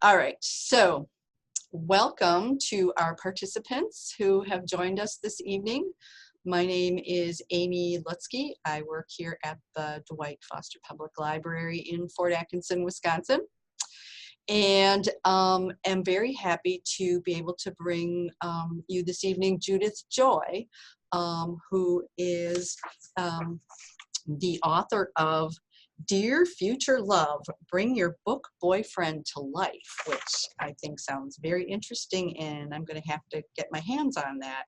All right, so welcome to our participants who have joined us this evening. My name is Amy Lutsky. I work here at the Dwight Foster Public Library in Fort Atkinson, Wisconsin. And am very happy to be able to bring you this evening Judith Joy, who is the author of Dear Future Love, Bring Your Book Boyfriend to Life, which I think sounds very interesting, and I'm going to have to get my hands on that.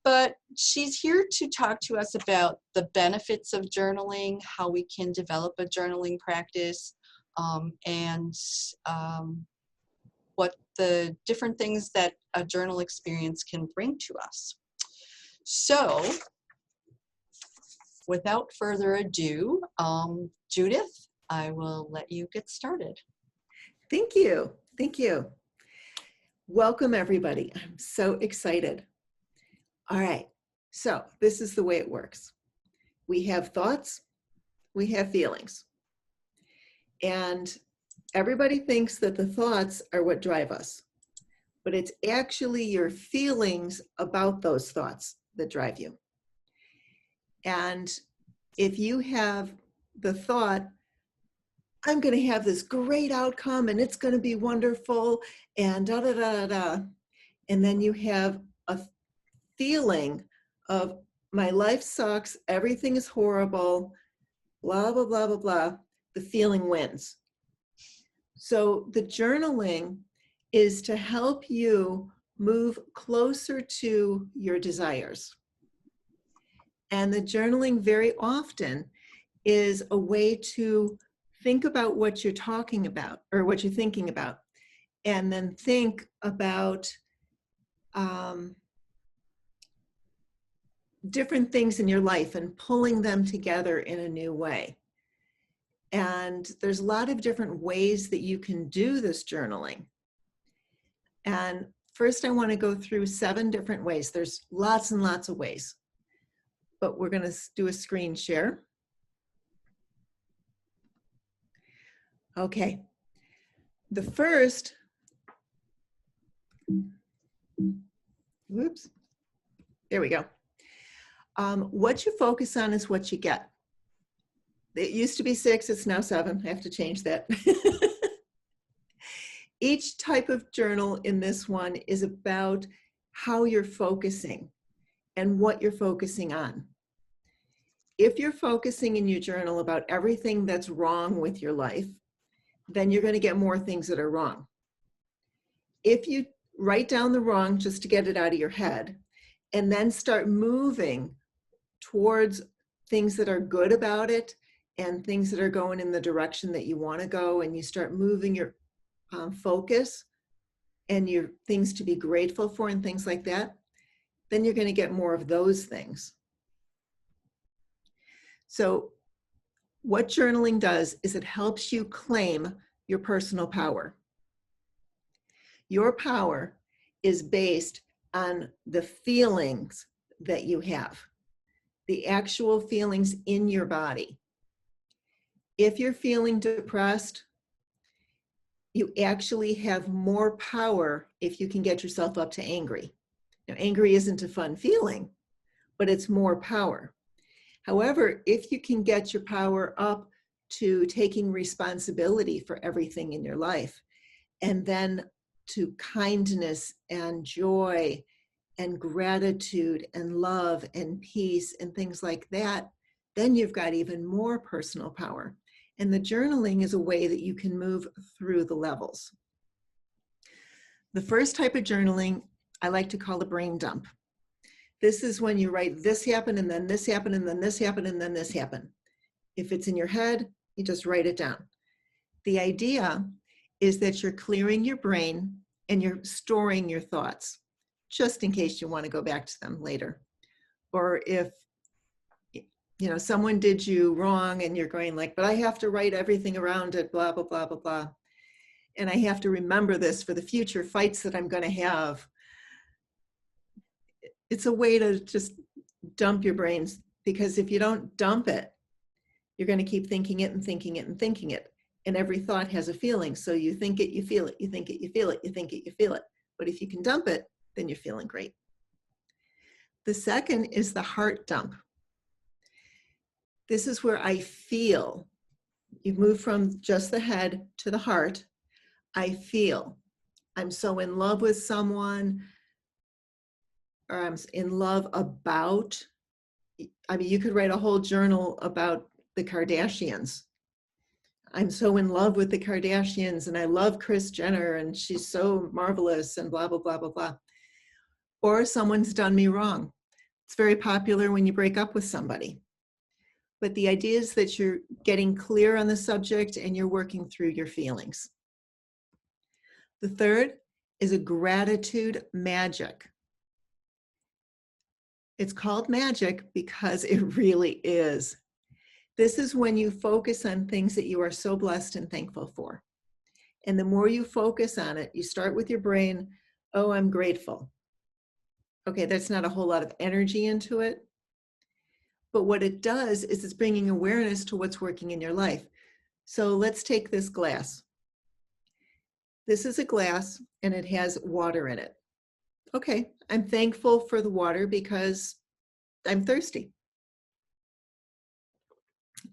But she's here to talk to us about the benefits of journaling, how we can develop a journaling practice, and what the different things that a journal experience can bring to us. So, without further ado, Judith, I will let you get started. Thank you. Thank you. Welcome, everybody. I'm so excited. All right. So this is the way it works. We have thoughts, we have feelings. And everybody thinks that the thoughts are what drive us, but it's actually your feelings about those thoughts that drive you. And if you have the thought, I'm going to have this great outcome and it's going to be wonderful and da da da da da, and then you have a feeling of my life sucks, everything is horrible, blah, blah, blah, blah, blah, the feeling wins. So the journaling is to help you move closer to your desires. And the journaling very often is a way to think about what you're talking about or what you're thinking about, and then think about different things in your life and pulling them together in a new way. And there's a lot of different ways that you can do this journaling. And first I want to go through 7 different ways. There's lots and lots of ways, but we're going to do a screen share. Okay. The first, whoops, there we go. What you focus on is what you get. It used to be 6, it's now 7. I have to change that. Each type of journal in this one is about how you're focusing and what you're focusing on. If you're focusing in your journal about everything that's wrong with your life, then you're going to get more things that are wrong. If you write down the wrong just to get it out of your head, and then start moving towards things that are good about it and things that are going in the direction that you want to go, and you start moving your focus and your things to be grateful for and things like that, then you're going to get more of those things. So what journaling does is it helps you claim your personal power. Your power is based on the feelings that you have, the actual feelings in your body. If you're feeling depressed, you actually have more power if you can get yourself up to angry. Now, angry isn't a fun feeling, but it's more power. However, if you can get your power up to taking responsibility for everything in your life, and then to kindness and joy and gratitude and love and peace and things like that, then you've got even more personal power. And the journaling is a way that you can move through the levels. The first type of journaling I like to call a brain dump. This is when you write this happened and then this happened and then this happened and then this happened. If it's in your head, you just write it down. The idea is that you're clearing your brain and you're storing your thoughts, just in case you want to go back to them later. Or if someone did you wrong and you're going like, but I have to write everything around it, blah, blah, blah, blah, blah. And I have to remember this for the future fights that I'm going to have. It's a way to just dump your brains, because if you don't dump it, you're going to keep thinking it and thinking it and thinking it. And every thought has a feeling. So you think it, you feel it, you think it, you feel it, you think it, you feel it. But if you can dump it, then you're feeling great. The second is the heart dump. This is where I feel. You've moved from just the head to the heart. I feel. I'm so in love with someone, or I'm in love about. I mean, you could write a whole journal about the Kardashians. I'm so in love with the Kardashians and I love Kris Jenner and she's so marvelous and blah, blah, blah, blah, blah. Or someone's done me wrong. It's very popular when you break up with somebody. But the idea is that you're getting clear on the subject and you're working through your feelings. The third is a gratitude magic. It's called magic because it really is. This is when you focus on things that you are so blessed and thankful for. And the more you focus on it, you start with your brain, oh, I'm grateful. Okay, that's not a whole lot of energy into it. But what it does is it's bringing awareness to what's working in your life. So let's take this glass. This is a glass and it has water in it. Okay, I'm thankful for the water because I'm thirsty.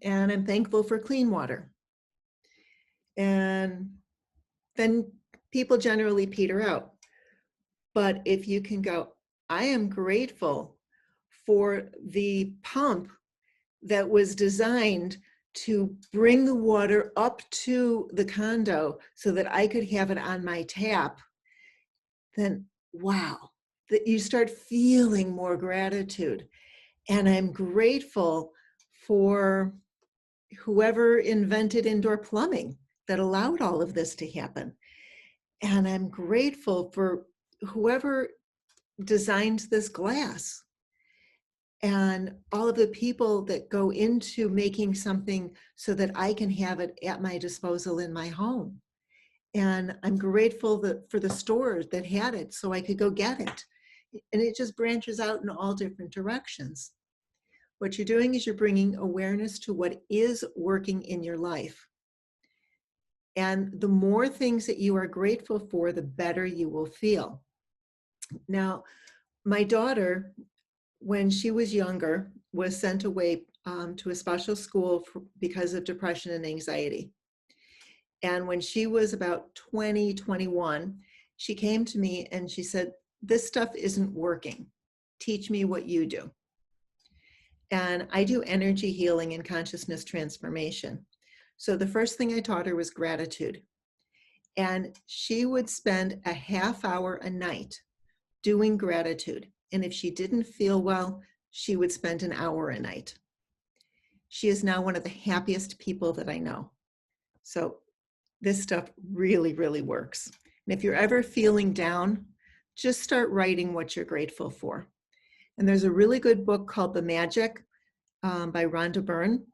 And I'm thankful for clean water. And then people generally peter out. But if you can go, I am grateful for the pump that was designed to bring the water up to the condo so that I could have it on my tap, then wow, that you start feeling more gratitude. And I'm grateful for whoever invented indoor plumbing that allowed all of this to happen. And I'm grateful for whoever designed this glass and all of the people that go into making something so that I can have it at my disposal in my home. And I'm grateful for the store that had it so I could go get it. And it just branches out in all different directions. What you're doing is you're bringing awareness to what is working in your life. And the more things that you are grateful for, the better you will feel. Now, my daughter, when she was younger, was sent away to a special school because of depression and anxiety. And when she was about 20, 21, she came to me and she said, this stuff isn't working. Teach me what you do. And I do energy healing and consciousness transformation. So the first thing I taught her was gratitude. And she would spend a half hour a night doing gratitude. And if she didn't feel well, she would spend an hour a night. She is now one of the happiest people that I know. So this stuff really, really works. And if you're ever feeling down, just start writing what you're grateful for. And there's a really good book called The Magic by Rhonda Byrne.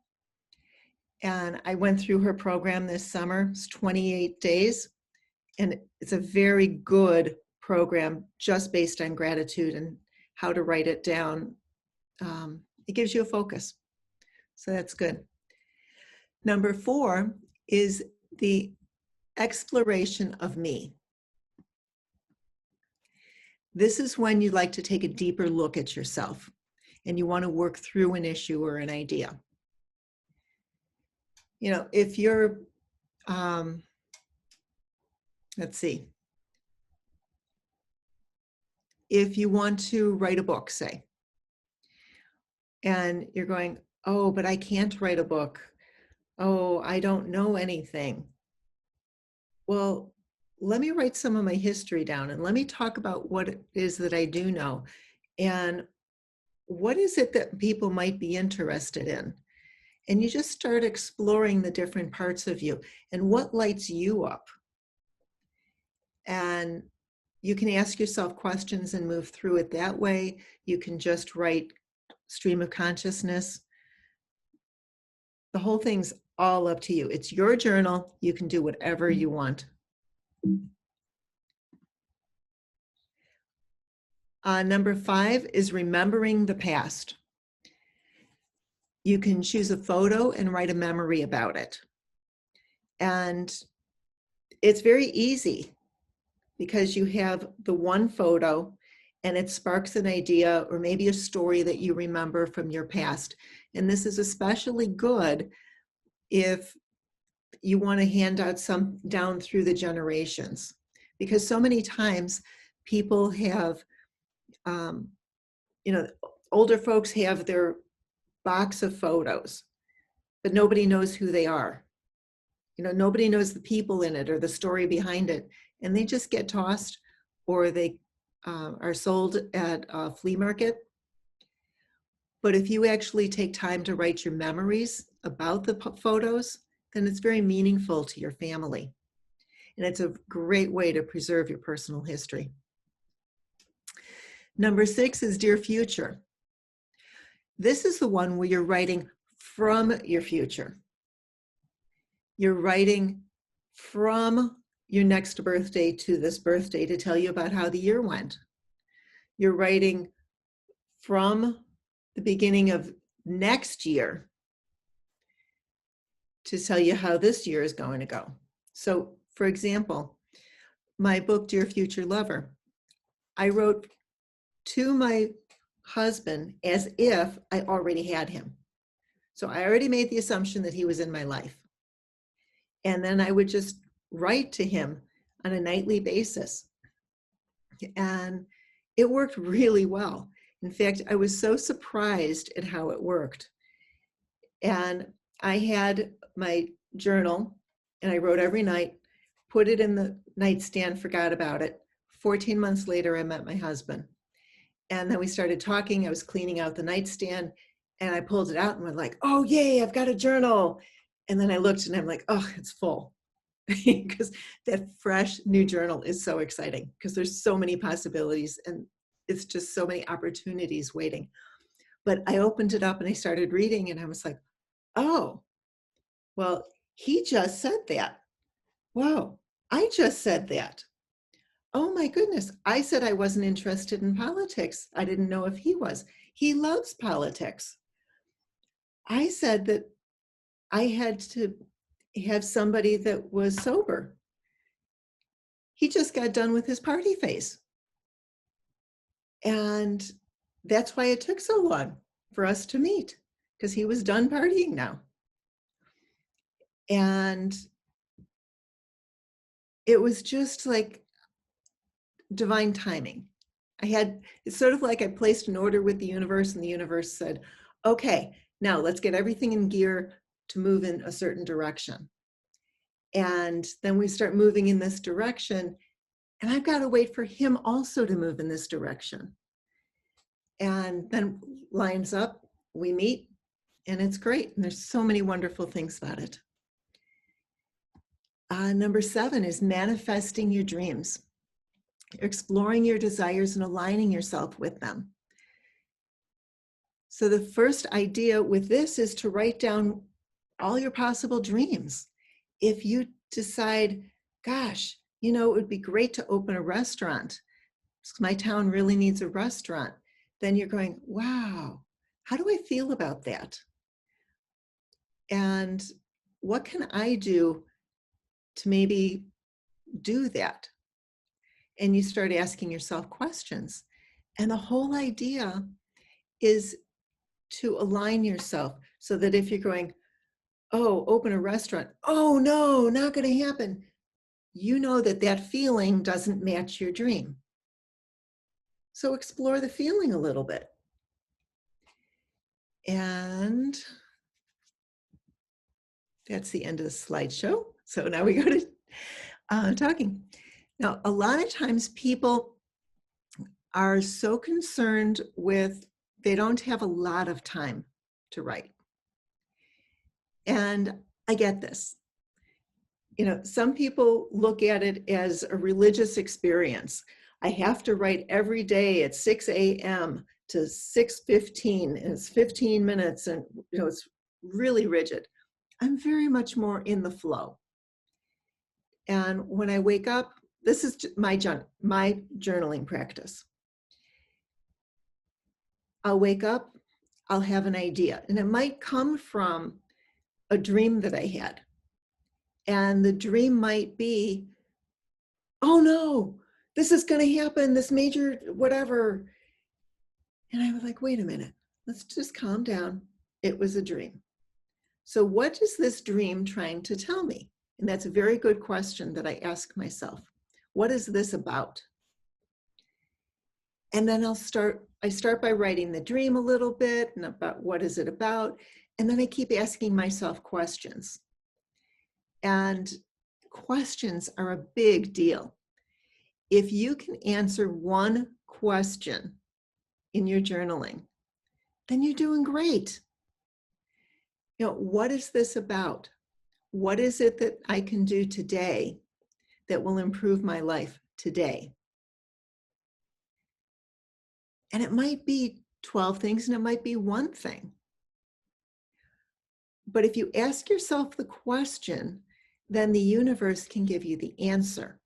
And I went through her program this summer. It's 28 days. And it's a very good program just based on gratitude and how to write it down. It gives you a focus. So that's good. Number 4 is the exploration of me. This is when you like to take a deeper look at yourself and you want to work through an issue or an idea. You know, if you're, let's see, if you want to write a book, say, and you're going, oh, but I can't write a book. Oh, I don't know anything. Well, let me write some of my history down and let me talk about what it is that I do know. And what is it that people might be interested in? And you just start exploring the different parts of you and what lights you up. And you can ask yourself questions and move through it that way. You can just write stream of consciousness. The whole thing's all up to you. It's your journal. You can do whatever you want. Number 5 is remembering the past. You can choose a photo and write a memory about it. And it's very easy because you have the one photo and it sparks an idea or maybe a story that you remember from your past. And this is especially good if you want to hand out some down through the generations, because so many times people have, older folks have their box of photos, but nobody knows who they are. Nobody knows the people in it or the story behind it, and they just get tossed or they are sold at a flea market. But if you actually take time to write your memories about the photos, then it's very meaningful to your family. And it's a great way to preserve your personal history. Number 6 is Dear Future. This is the one where you're writing from your future. You're writing from your next birthday to this birthday to tell you about how the year went. You're writing from the beginning of next year to tell you how this year is going to go. So, for example, my book, Dear Future Lover, I wrote to my husband as if I already had him. So I already made the assumption that he was in my life. And then I would just write to him on a nightly basis. And it worked really well. In fact, I was so surprised at how it worked. And I had my journal and I wrote every night, put it in the nightstand, forgot about it. 14 months later, I met my husband. And then we started talking. I was cleaning out the nightstand and I pulled it out and went like, oh, yay, I've got a journal. And then I looked and I'm like, oh, it's full. Because that fresh new journal is so exciting because there's so many possibilities and it's just so many opportunities waiting. But I opened it up and I started reading and I was like, oh, well, he just said that. Whoa, I just said that. Oh my goodness, I said I wasn't interested in politics. I didn't know if he was. He loves politics. I said that I had to have somebody that was sober. He just got done with his party phase. And that's why it took so long for us to meet, because he was done partying now. And it was just like divine timing. It's sort of like I placed an order with the universe and the universe said, okay, now let's get everything in gear to move in a certain direction. And then we start moving in this direction and I've got to wait for him also to move in this direction. And then lines up, we meet, and it's great. And there's so many wonderful things about it. Number 7 is manifesting your dreams. Exploring your desires and aligning yourself with them. So the first idea with this is to write down all your possible dreams. If you decide, gosh, it would be great to open a restaurant. My town really needs a restaurant. Then you're going, wow, how do I feel about that? And what can I do to maybe do that? And you start asking yourself questions. And the whole idea is to align yourself so that if you're going, oh, open a restaurant, oh no, not going to happen. You know that feeling doesn't match your dream. So explore the feeling a little bit. And that's the end of the slideshow. So now we go to talking. Now, a lot of times people are so concerned with, they don't have a lot of time to write. And I get this. Some people look at it as a religious experience. I have to write every day at 6 a.m. to 6:15, and it's 15 minutes, and it's really rigid. I'm very much more in the flow. And when I wake up, this is my journaling practice. I'll wake up, I'll have an idea, and it might come from a dream that I had. And the dream might be, oh no, this is going to happen, this major whatever. And I was like, wait a minute, let's just calm down. It was a dream. So what is this dream trying to tell me? And that's a very good question that I ask myself. What is this about? And then I start by writing the dream a little bit and about what is it about. And then I keep asking myself questions. And questions are a big deal. If you can answer one question in your journaling, then you're doing great. You know, what is this about? What is it that I can do today that will improve my life today? And it might be 12 things and it might be one thing. But if you ask yourself the question, then the universe can give you the answer.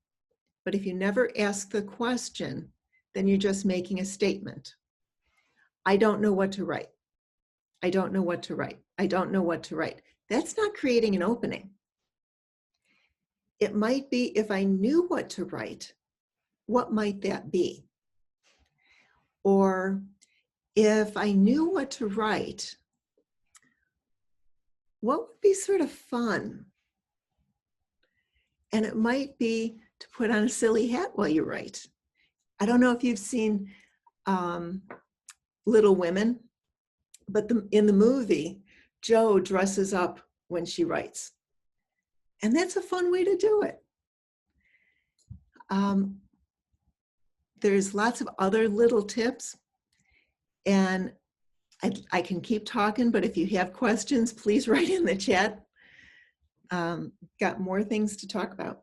But if you never ask the question, then you're just making a statement. I don't know what to write. I don't know what to write. I don't know what to write. That's not creating an opening. It might be, if I knew what to write, what might that be? Or if I knew what to write, what would be sort of fun? And it might be to put on a silly hat while you write. I don't know if you've seen Little Women, but in the movie, Jo dresses up when she writes. And that's a fun way to do it. There's lots of other little tips. And I can keep talking, but if you have questions, please write in the chat. Got more things to talk about.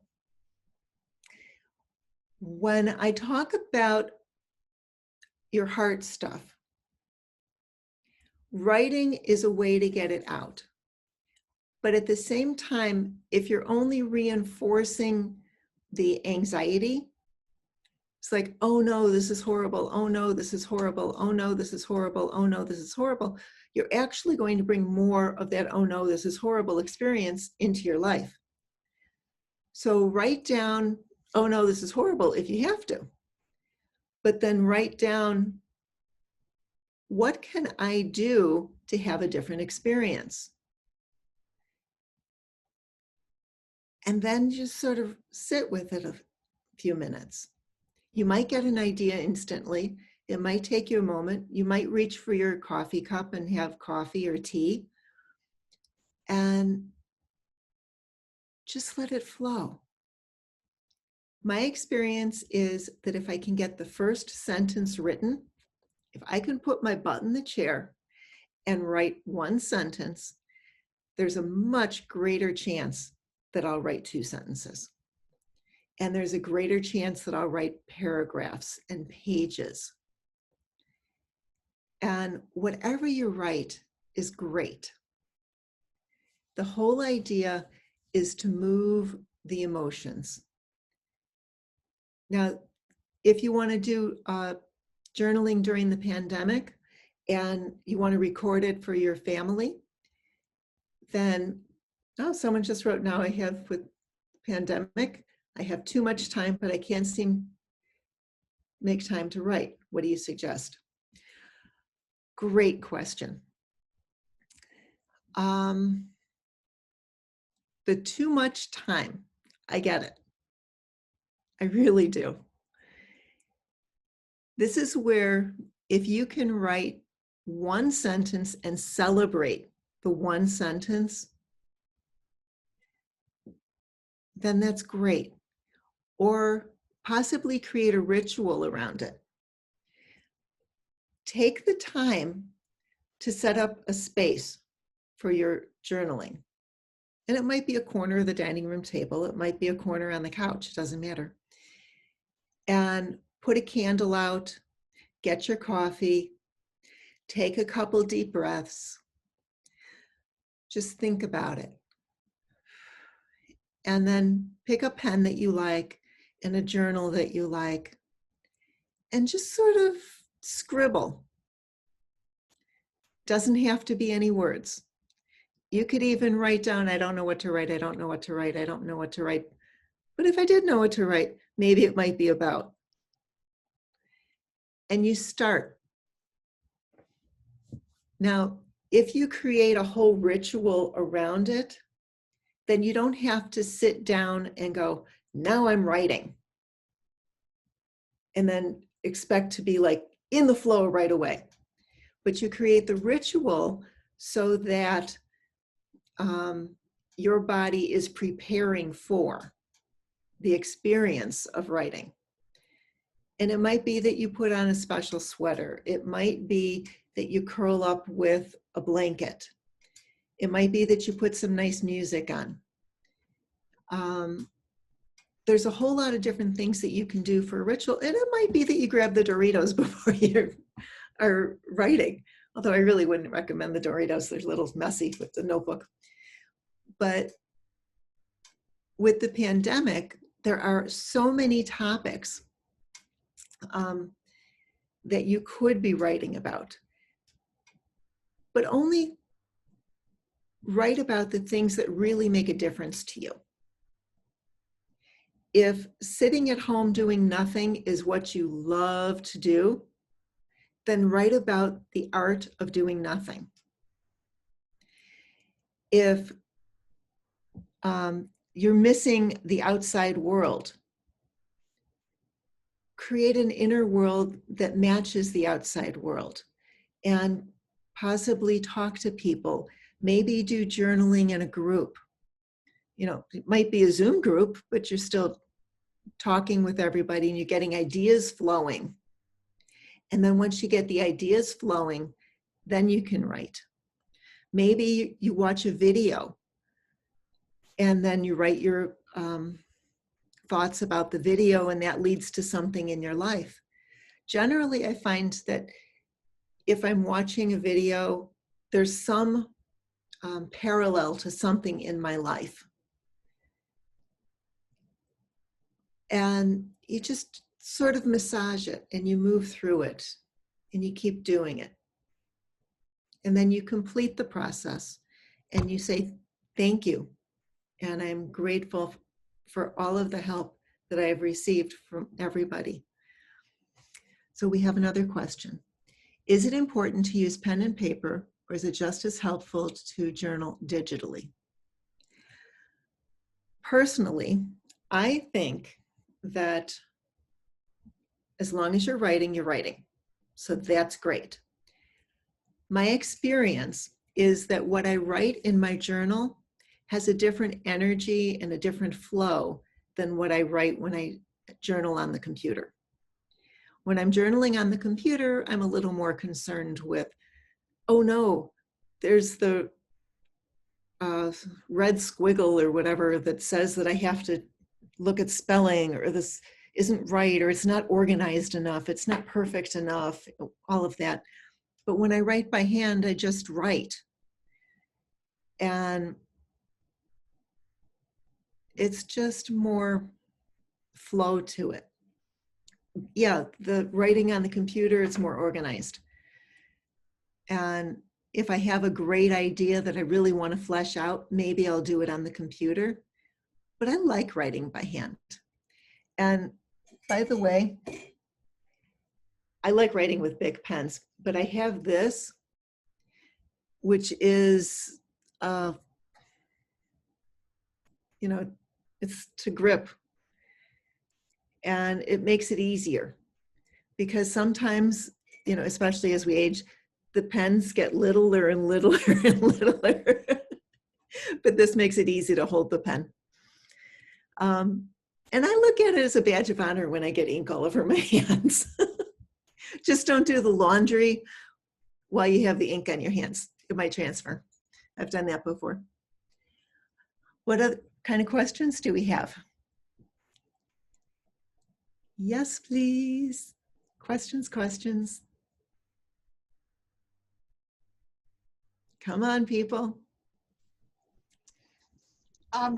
When I talk about your heart stuff, writing is a way to get it out. But at the same time, if you're only reinforcing the anxiety, it's like, oh no, this is horrible. Oh no, this is horrible. Oh no, this is horrible. Oh no, this is horrible. You're actually going to bring more of that, oh no, this is horrible experience into your life. So write down, oh no, this is horrible if you have to. But then write down, what can I do to have a different experience? And then just sort of sit with it a few minutes. You might get an idea instantly. It might take you a moment. You might reach for your coffee cup and have coffee or tea. And just let it flow. My experience is that if I can get the first sentence written, if I can put my butt in the chair and write one sentence, there's a much greater chance that I'll write two sentences. And there's a greater chance that I'll write paragraphs and pages. And whatever you write is great. The whole idea is to move the emotions. Now, if you want to do journaling during the pandemic and you want to record it for your family, then, oh, someone just wrote, now I have with pandemic, I have too much time, but I can't make time to write. What do you suggest? Great question. The too much time, I get it. I really do. This is where, if you can write one sentence and celebrate the one sentence, then that's great. Or possibly create a ritual around it. Take the time to set up a space for your journaling. And it might be a corner of the dining room table. It might be a corner on the couch. It doesn't matter. And put a candle out, get your coffee, take a couple deep breaths. Just think about it. And then pick a pen that you like and a journal that you like, and just sort of scribble. Doesn't have to be any words. You could even write down, I don't know what to write, I don't know what to write, I don't know what to write. But if I did know what to write, maybe it might be about. And you start. Now, if you create a whole ritual around it, then you don't have to sit down and go, now I'm writing. And then expect to be like in the flow right away. But you create the ritual so that your body is preparing for the experience of writing. And it might be that you put on a special sweater. It might be that you curl up with a blanket. It might be that you put some nice music on. There's a whole lot of different things that you can do for a ritual. And it might be that you grab the Doritos before you are writing. Although I really wouldn't recommend the Doritos. They're a little messy with the notebook. But with the pandemic, there are so many topics that you could be writing about. But only write about the things that really make a difference to you. If sitting at home doing nothing is what you love to do, then write about the art of doing nothing. If you're missing the outside world, create an inner world that matches the outside world, and possibly talk to people. Maybe do journaling in a group. You know, it might be a Zoom group, but you're still talking with everybody and you're getting ideas flowing. And then once you get the ideas flowing, then you can write. Maybe you watch a video and then you write your thoughts about the video, and that leads to something in your life. Generally, I find that if I'm watching a video, there's some parallel to something in my life. And you just sort of massage it and you move through it and you keep doing it. And then you complete the process and you say, thank you. And I'm grateful for all of the help that I have received from everybody. So we have another question. Is it important to use pen and paper, or is it just as helpful to journal digitally? Personally, I think that as long as you're writing, you're writing. So that's great. My experience is that what I write in my journal has a different energy and a different flow than what I write when I journal on the computer. When I'm journaling on the computer, I'm a little more concerned with, oh no, there's the red squiggle or whatever that says that I have to look at spelling, or this isn't right, or it's not organized enough, it's not perfect enough, all of that. But when I write by hand, I just write. And it's just more flow to it. Yeah, the writing on the computer, it's more organized. And if I have a great idea that I really want to flesh out, maybe I'll do it on the computer. But I like writing by hand. And by the way, I like writing with big pens, but I have this, which is, it's to grip. And it makes it easier because sometimes, especially as we age, the pens get littler and littler and littler. But this makes it easy to hold the pen. And I look at it as a badge of honor when I get ink all over my hands. Just don't do the laundry while you have the ink on your hands. It might transfer. I've done that before. What other kind of questions do we have? Yes, please. Questions. Come on, people.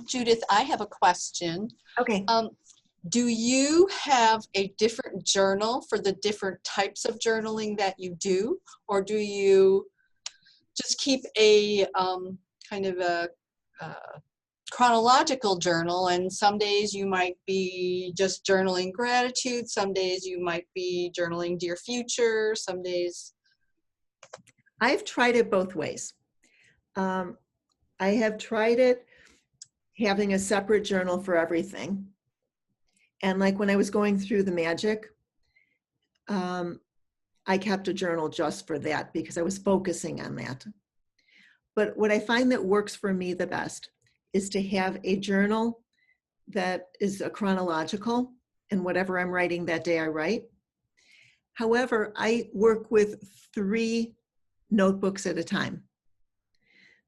Judith, I have a question. Okay. Do you have a different journal for the different types of journaling that you do? Or do you just keep a kind kind of a chronological journal, and some days you might be just journaling gratitude, some days you might be journaling dear future, some days. I've tried it both ways. I have tried it having a separate journal for everything. And like when I was going through the magic, I kept a journal just for that because I was focusing on that. But what I find that works for me the best is to have a journal that is a chronological, and whatever I'm writing that day, I write. However, I work with 3 notebooks at a time.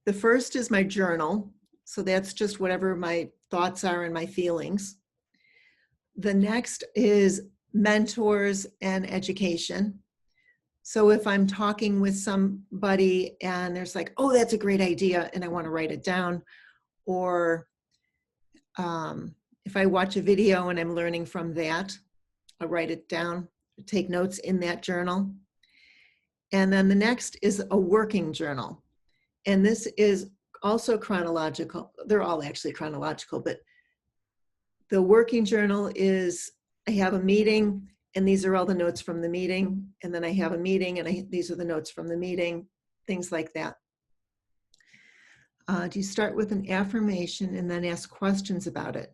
The first is my journal. So that's just whatever my thoughts are and my feelings. The next is mentors and education. So if I'm talking with somebody and there's like, oh, that's a great idea, and I want to write it down, or if I watch a video and I'm learning from that, I'll write it down, take notes in that journal. And then the next is a working journal. And this is also chronological. They're all actually chronological, but the working journal is, I have a meeting and these are all the notes from the meeting. And then I have a meeting and these are the notes from the meeting, things like that. Do you start with an affirmation and then ask questions about it?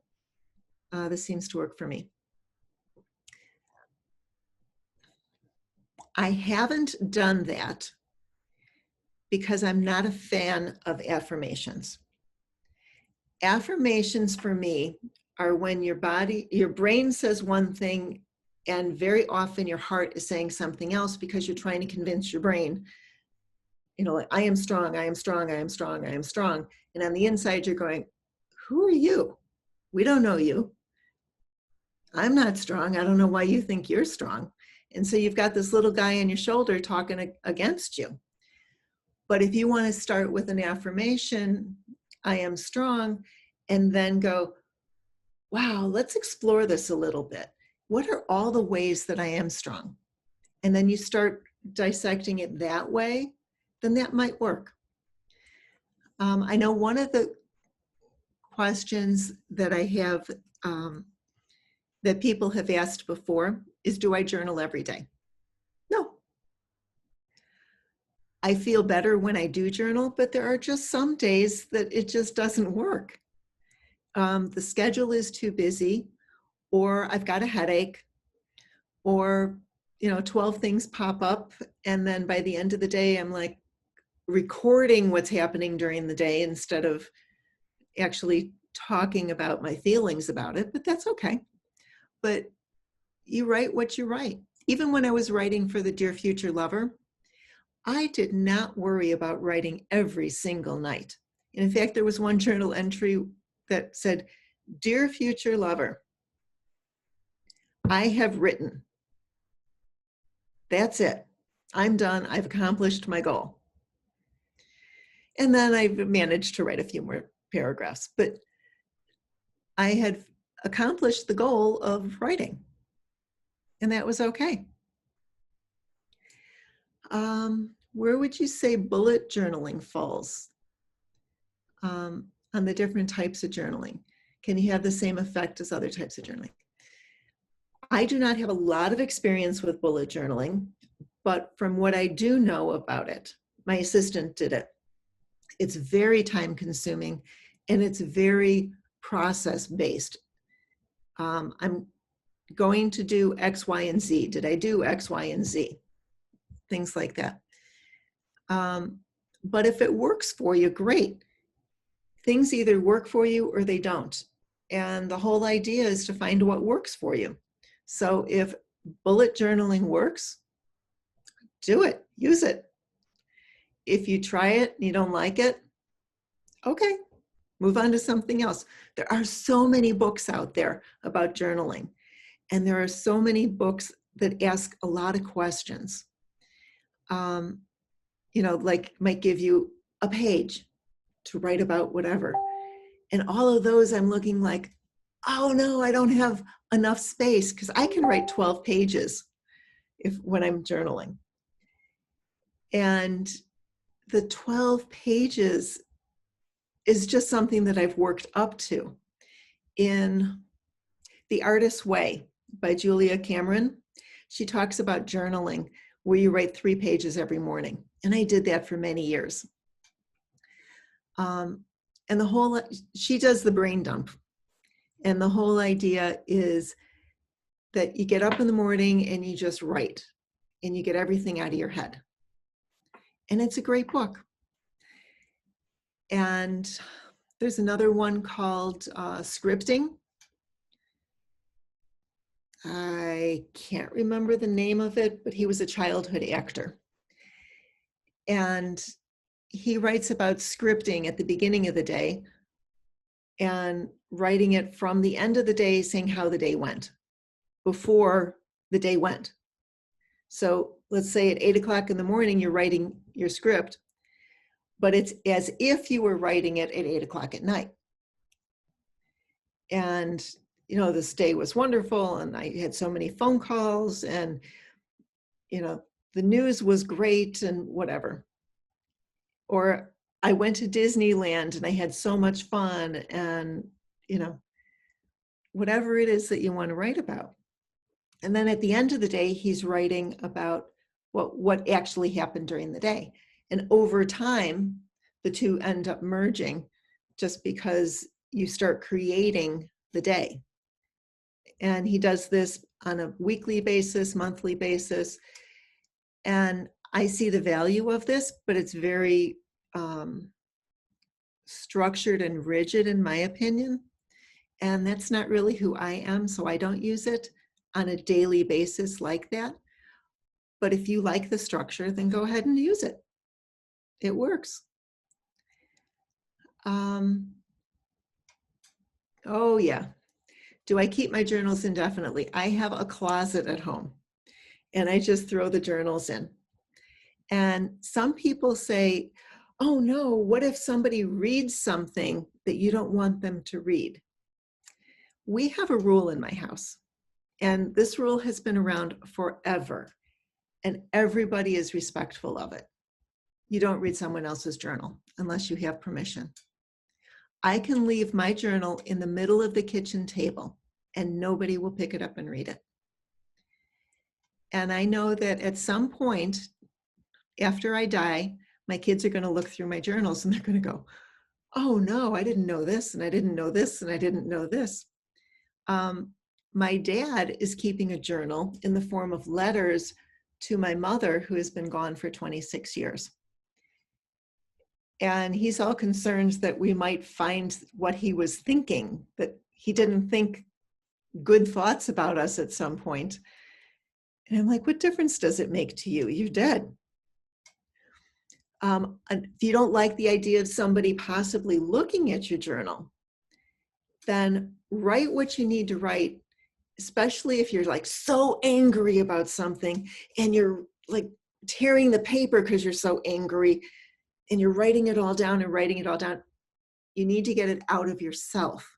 This seems to work for me. I haven't done that because I'm not a fan of affirmations. Affirmations for me are when your brain says one thing, and very often your heart is saying something else because you're trying to convince your brain, like, I am strong, I am strong, I am strong, I am strong. And on the inside, you're going, who are you? We don't know you. I'm not strong. I don't know why you think you're strong. And so you've got this little guy on your shoulder talking against you. But if you want to start with an affirmation, I am strong, and then go, wow, let's explore this a little bit. What are all the ways that I am strong? And then you start dissecting it that way, then that might work. I know one of the questions that I have that people have asked before is, do I journal every day? No. I feel better when I do journal, but there are just some days that it just doesn't work. The schedule is too busy, or I've got a headache, or 12 things pop up, and then by the end of the day, I'm like recording what's happening during the day instead of actually talking about my feelings about it, but that's okay. But you write what you write. Even when I was writing for the Dear Future Lover, I did not worry about writing every single night. And in fact, there was one journal entry that said, Dear Future Lover, I have written. That's it. I'm done. I've accomplished my goal. And then I've managed to write a few more paragraphs, but I had accomplished the goal of writing, and that was okay. Where would you say bullet journaling falls on the different types of journaling? Can you have the same effect as other types of journaling? I do not have a lot of experience with bullet journaling, but from what I do know about it, my assistant did it. It's very time consuming and it's very process based. I'm going to do X, Y, and Z. Did I do X, Y, and Z? Things like that. But if it works for you, great. Things either work for you or they don't. And the whole idea is to find what works for you. So if bullet journaling works, do it, use it. If you try it and you don't like it, okay, move on to something else. There are so many books out there about journaling, and there are so many books that ask a lot of questions. Like might give you a page to write about whatever. And all of those I'm looking like, oh no, I don't have enough space, because I can write 12 pages when I'm journaling. And the 12 pages is just something that I've worked up to. In The Artist's Way by Julia Cameron, she talks about journaling, where you write 3 pages every morning. And I did that for many years. And she does the brain dump. And the whole idea is that you get up in the morning and you just write, and you get everything out of your head. And it's a great book. And there's another one called Scripting. I can't remember the name of it, but he was a childhood actor. And he writes about scripting at the beginning of the day and writing it from the end of the day, saying how the day went before the day went. So let's say at 8 o'clock in the morning, you're writing your script, but it's as if you were writing it at 8 o'clock at night. And, you know, this day was wonderful, and I had so many phone calls, and, you know, the news was great and whatever. Or I went to Disneyland and I had so much fun, and, you know, whatever it is that you want to write about. And then at the end of the day, he's writing about what actually happened during the day. And over time, the two end up merging just because you start creating the day. And he does this on a weekly basis, monthly basis. And I see the value of this, but it's very structured and rigid, in my opinion. And that's not really who I am, so I don't use it on a daily basis like that. But if you like the structure, then go ahead and use it. It works. Oh yeah. Do I keep my journals indefinitely? I have a closet at home, and I just throw the journals in. And some people say, oh no, what if somebody reads something that you don't want them to read? We have a rule in my house, and this rule has been around forever, and everybody is respectful of it. You don't read someone else's journal unless you have permission. I can leave my journal in the middle of the kitchen table and nobody will pick it up and read it. And I know that at some point after I die, my kids are going to look through my journals and they're going to go, oh no, I didn't know this, and I didn't know this, and I didn't know this. My dad is keeping a journal in the form of letters to my mother, who has been gone for 26 years. And he's all concerned that we might find what he was thinking, that he didn't think good thoughts about us at some point. And I'm like, what difference does it make to you? You're dead. If you don't like the idea of somebody possibly looking at your journal, then write what you need to write, especially if you're like so angry about something and you're like tearing the paper because you're so angry and you're writing it all down and writing it all down. You need to get it out of yourself.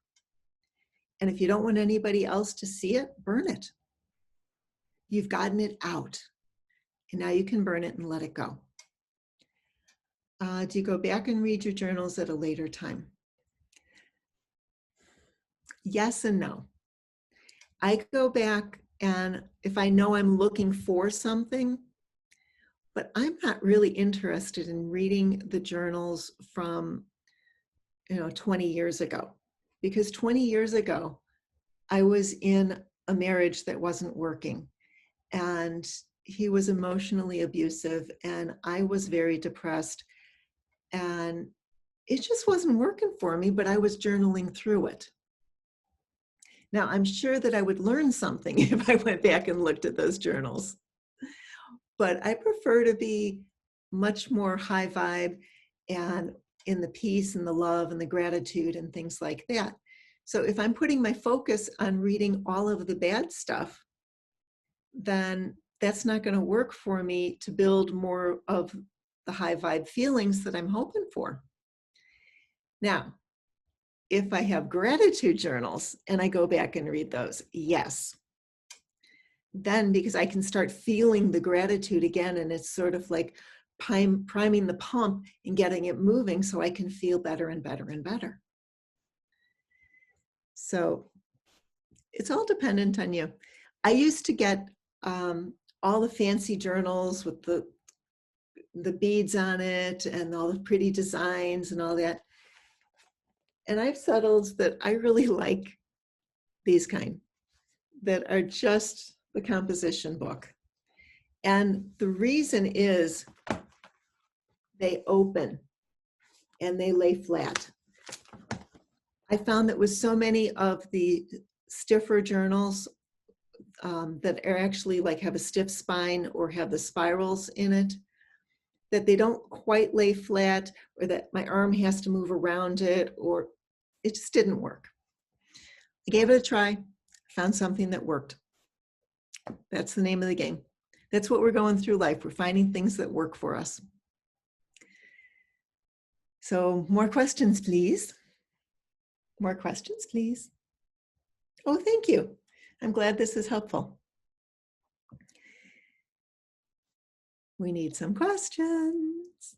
And if you don't want anybody else to see it, burn it. You've gotten it out. And now you can burn it and let it go. Do you go back and read your journals at a later time? Yes and no. I go back, and if I know I'm looking for something, but I'm not really interested in reading the journals from, 20 years ago, because 20 years ago, I was in a marriage that wasn't working, and he was emotionally abusive, and I was very depressed, and it just wasn't working for me, but I was journaling through it. Now, I'm sure that I would learn something if I went back and looked at those journals, but I prefer to be much more high vibe and in the peace and the love and the gratitude and things like that. So if I'm putting my focus on reading all of the bad stuff, then that's not going to work for me to build more of the high vibe feelings that I'm hoping for. Now, if I have gratitude journals and I go back and read those, yes. Then because I can start feeling the gratitude again, and it's sort of like priming the pump and getting it moving so I can feel better and better and better. So it's all dependent on you. I used to get all the fancy journals with the beads on it and all the pretty designs and all that. And I've settled that I really like these kind that are just the composition book. And the reason is they open and they lay flat. I found that with so many of the stiffer journals that are actually like have a stiff spine or have the spirals in it, that they don't quite lay flat, or that my arm has to move around it, or it just didn't work. I gave it a try, found something that worked. That's the name of the game. That's what we're going through life. We're finding things that work for us. So more questions, please. More questions, please. Oh, thank you. I'm glad this is helpful. We need some questions.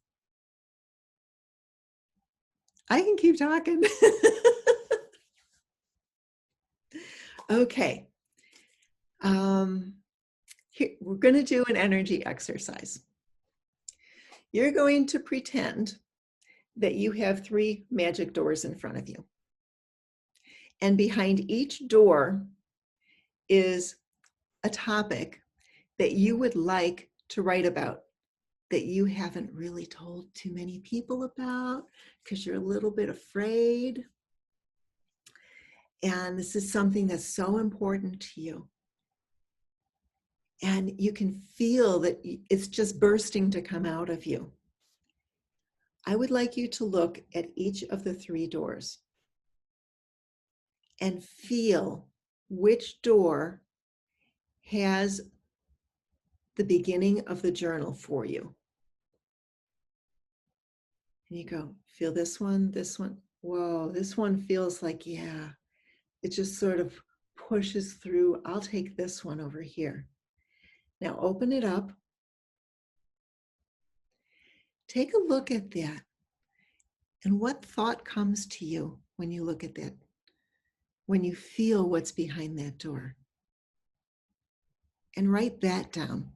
I can keep talking. Okay. Here, we're going to do an energy exercise. You're going to pretend that you have 3 magic doors in front of you. And behind each door is a topic that you would like to write about, that you haven't really told too many people about because you're a little bit afraid. And this is something that's so important to you. And you can feel that it's just bursting to come out of you. I would like you to look at each of the 3 doors and feel which door has the beginning of the journal for you. And you go, feel this one, this one. Whoa, this one feels like, yeah, it just sort of pushes through. I'll take this one over here. Now open it up. Take a look at that. And what thought comes to you when you look at that? When you feel what's behind that door? And write that down.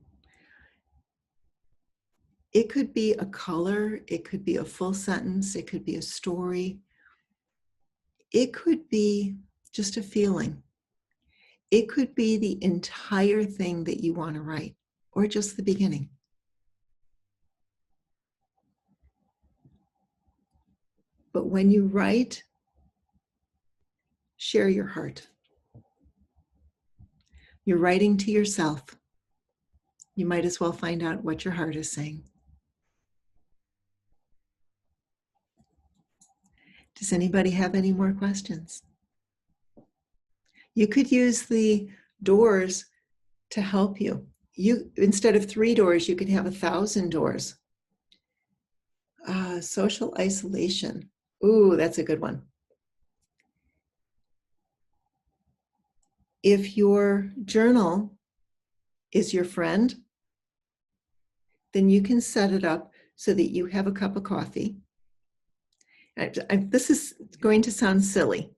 It could be a color, it could be a full sentence, it could be a story. It could be just a feeling. It could be the entire thing that you want to write, or just the beginning. But when you write, share your heart. You're writing to yourself. You might as well find out what your heart is saying. Does anybody have any more questions? You could use the doors to help you. Instead of 3 doors, you could have 1,000 doors. Social isolation. Ooh, that's a good one. If your journal is your friend, then you can set it up so that you have a cup of coffee. This is going to sound silly,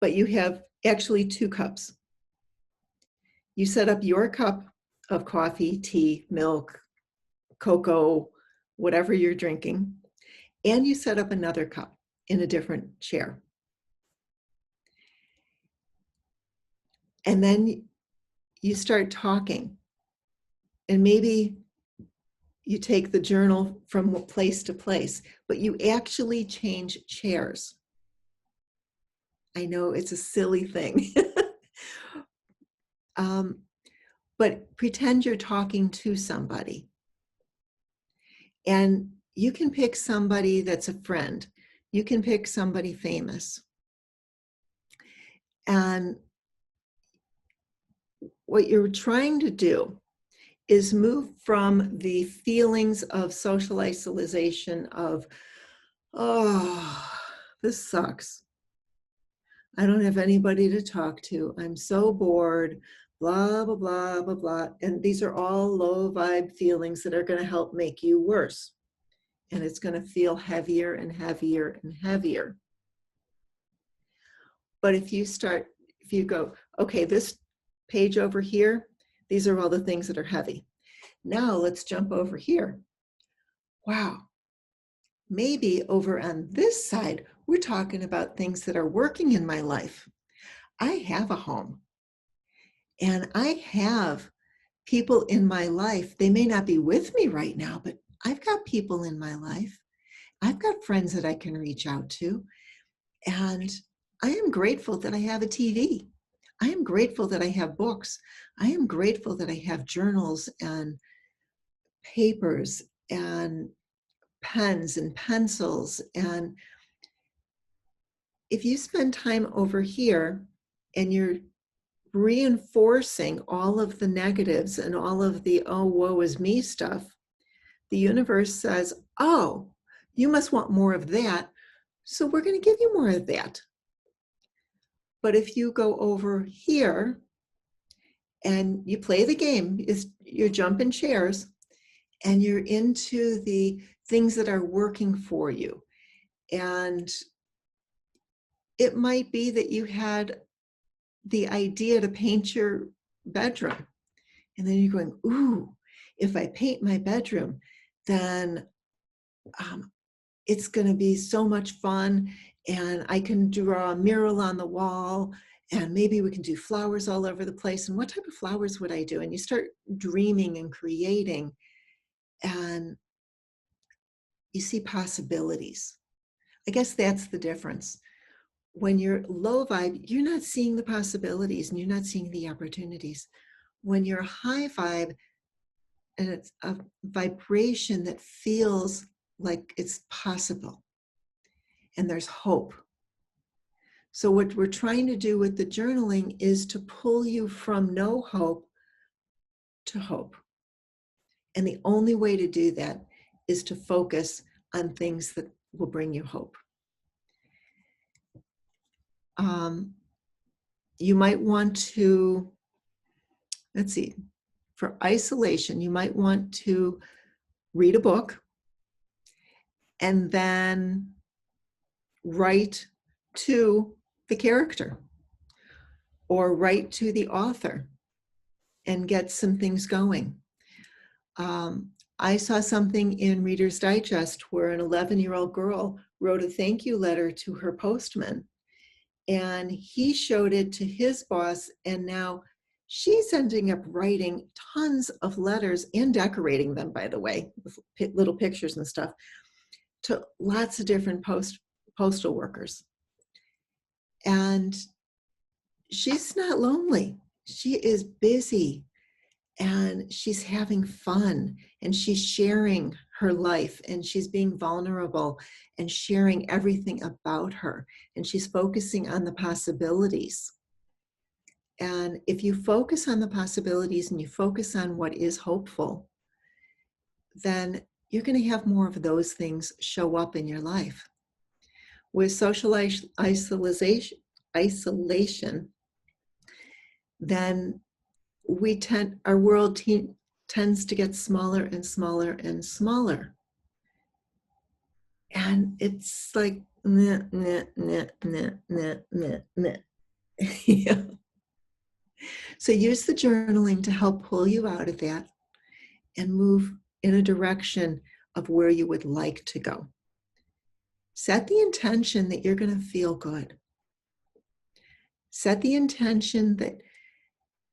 but you have actually 2 cups. You set up your cup of coffee, tea, milk, cocoa, whatever you're drinking, and you set up another cup in a different chair. And then you start talking, and maybe you take the journal from place to place, but you actually change chairs. I know it's a silly thing. But pretend you're talking to somebody. And you can pick somebody that's a friend. You can pick somebody famous. And what you're trying to do is move from the feelings of social isolation of, oh, this sucks. I don't have anybody to talk to. I'm so bored. blah, blah, blah, blah, blah. And these are all low vibe feelings that are going to help make you worse. And it's going to feel heavier and heavier and heavier. But if you go, okay, this page over here, these are all the things that are heavy. Now let's jump over here. Wow. Maybe over on this side, we're talking about things that are working in my life. I have a home and I have people in my life. They may not be with me right now, but I've got people in my life. I've got friends that I can reach out to. And I am grateful that I have a TV. I am grateful that I have books. I am grateful that I have journals and papers and pens and pencils. And if you spend time over here and you're reinforcing all of the negatives and all of the, oh, woe is me stuff, the universe says, oh, you must want more of that. So we're going to give you more of that. But if you go over here and you play the game, you're jumping chairs and you're into the things that are working for you. And it might be that you had the idea to paint your bedroom. And then you're going, ooh, if I paint my bedroom, then it's going to be so much fun. And I can draw a mural on the wall. And maybe we can do flowers all over the place. And what type of flowers would I do? And you start dreaming and creating. And you see possibilities. I guess that's the difference. When you're low vibe, you're not seeing the possibilities and you're not seeing the opportunities. When you're high vibe, and it's a vibration that feels like it's possible and there's hope. So what we're trying to do with the journaling is to pull you from no hope to hope. And the only way to do that is to focus on things that will bring you hope. You might want to, let's see, for isolation, you might want to read a book and then write to the character or write to the author and get some things going. I saw something in Reader's Digest where an 11-year-old girl wrote a thank you letter to her postman, and he showed it to his boss, and now she's ending up writing tons of letters and decorating them, by the way, with little pictures and stuff, to lots of different postal workers. And she's not lonely. She is busy and she's having fun and she's sharing her life and she's being vulnerable and sharing everything about her. And she's focusing on the possibilities. And if you focus on the possibilities and you focus on what is hopeful, then you're going to have more of those things show up in your life. With social isolation, then our world tends to get smaller and smaller and smaller. And it's like, nah, nah, nah, nah, nah, nah, nah. Yeah. So use the journaling to help pull you out of that and move in a direction of where you would like to go. Set the intention that you're going to feel good. Set the intention that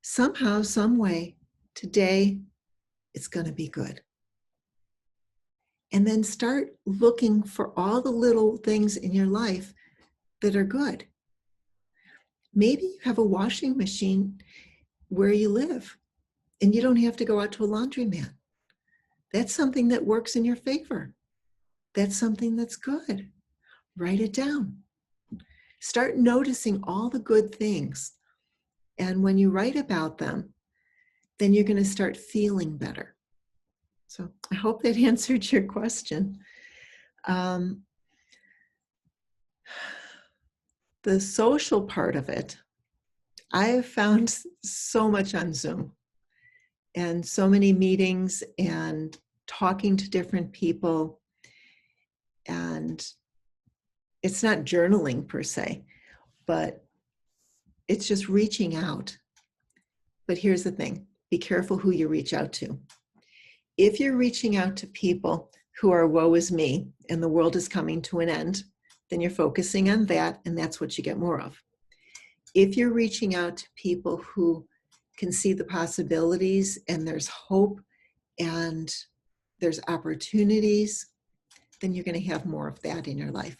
somehow, some way, today it's going to be good. And then start looking for all the little things in your life that are good. Maybe you have a washing machine where you live and you don't have to go out to a laundromat. That's something that works in your favor. That's something that's good. Write it down. Start noticing all the good things. And when you write about them, then you're going to start feeling better. So I hope that answered your question. The social part of it I have found so much on Zoom and so many meetings and talking to different people. And it's not journaling per se, but it's just reaching out. But here's the thing, be careful who you reach out to. If you're reaching out to people who are woe is me and the world is coming to an end, then you're focusing on that, and that's what you get more of. If you're reaching out to people who can see the possibilities and there's hope and there's opportunities, then you're going to have more of that in your life.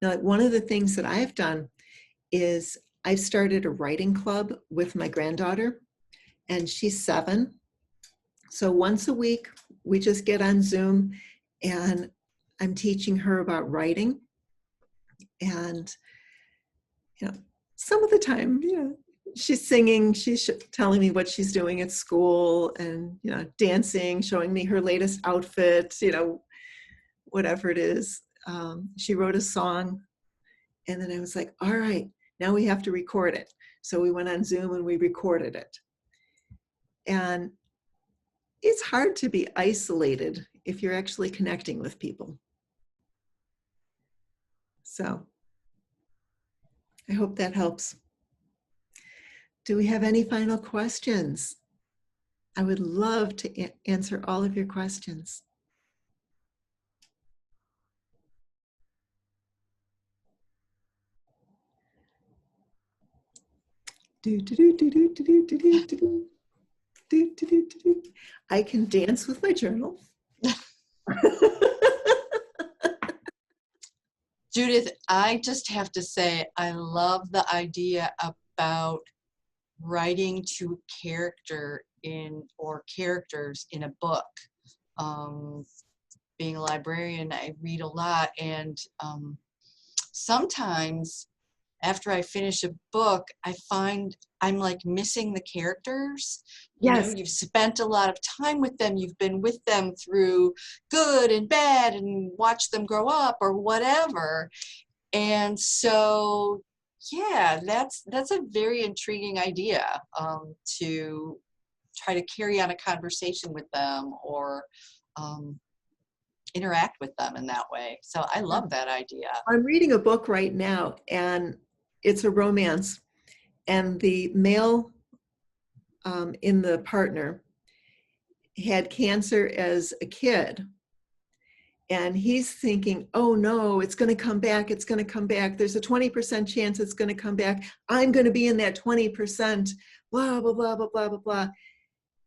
Now, one of the things that I've done is I've started a writing club with my granddaughter, and she's 7. So once a week, we just get on Zoom and I'm teaching her about writing. And, some of the time, she's singing, she's telling me what she's doing at school and, dancing, showing me her latest outfit, whatever it is. She wrote a song, and then I was like, all right, now we have to record it. So we went on Zoom and we recorded it. And it's hard to be isolated if you're actually connecting with people. So I hope that helps. Do we have any final questions? I would love to answer all of your questions. I can dance with my journal. Judith, I just have to say, I love the idea about writing to characters in a book. Being a librarian, I read a lot, and sometimes after I finish a book, I find I'm like missing the characters. Yes. You've spent a lot of time with them. You've been with them through good and bad and watched them grow up or whatever. And so, yeah, that's a very intriguing idea, to try to carry on a conversation with them or interact with them in that way. So I love that idea. I'm reading a book right now, and it's a romance, and the male in the partner had cancer as a kid, and he's thinking, oh no, it's going to come back, it's going to come back, there's a 20% chance it's going to come back, I'm going to be in that 20%, blah blah blah blah blah blah blah.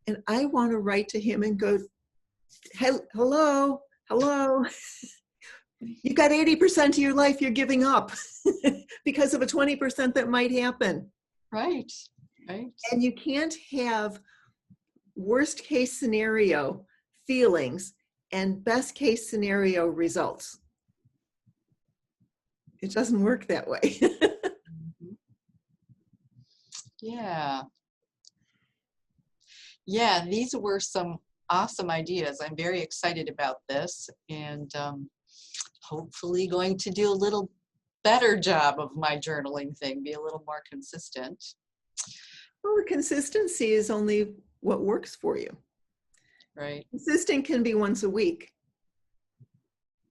And I want to write to him and go, hello you got 80% of your life you're giving up because of a 20% that might happen. Right. And you can't have worst case scenario feelings and best case scenario results. It doesn't work that way. Yeah. Yeah, these were some awesome ideas. I'm very excited about this, and hopefully going to do a little better job of my journaling thing, be a little more consistent. Well, the consistency is only what works for you. Right. Consistent can be once a week.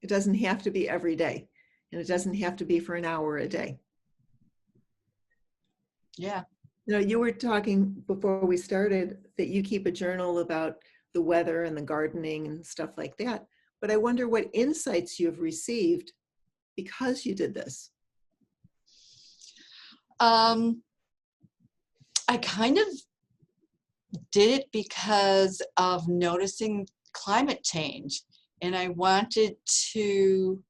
It doesn't have to be every day, and it doesn't have to be for an hour a day. Yeah. You were talking before we started that you keep a journal about the weather and the gardening and stuff like that. But I wonder what insights you've received because you did this. I kind of did it because of noticing climate change, and I wanted to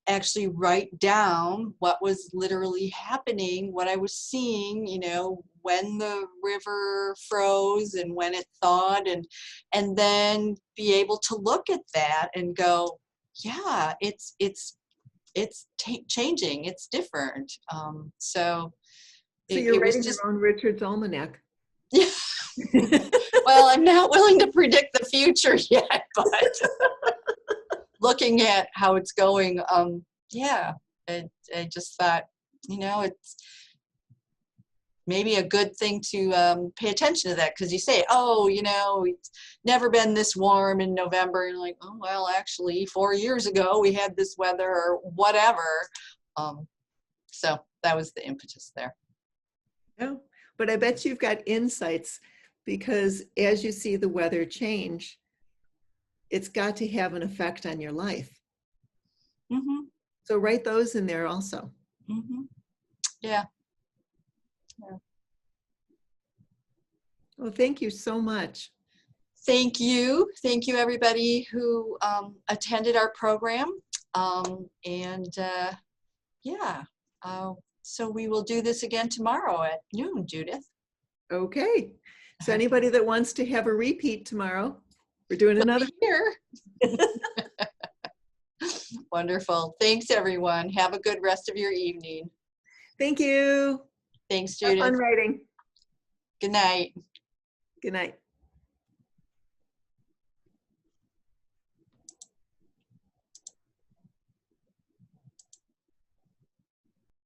actually write down what was literally happening, what I was seeing, when the river froze and when it thawed, and then be able to look at that and go, yeah, it's changing, it's different. So you're writing just your own Richard's Almanac. Yeah. Well, I'm not willing to predict the future yet, but looking at how it's going, yeah, I just thought you know, it's maybe a good thing to pay attention to that, because you say, oh, you know, it's never been this warm in November. And you're like, oh, well, actually 4 years ago we had this weather or whatever. So that was the impetus there. Yeah, but I bet you've got insights, because as you see the weather change, it's got to have an effect on your life. Mm-hmm. So write those in there also. Mm-hmm. Yeah. Well, thank you so much. Thank you. Thank you, everybody who attended our program. Yeah, so we will do this again tomorrow at noon, Judith. Okay. So anybody that wants to have a repeat tomorrow, we're doing another here. Wonderful. Thanks, everyone. Have a good rest of your evening. Thank you. Thanks, Have Judith. fun writing. Good night. Good night.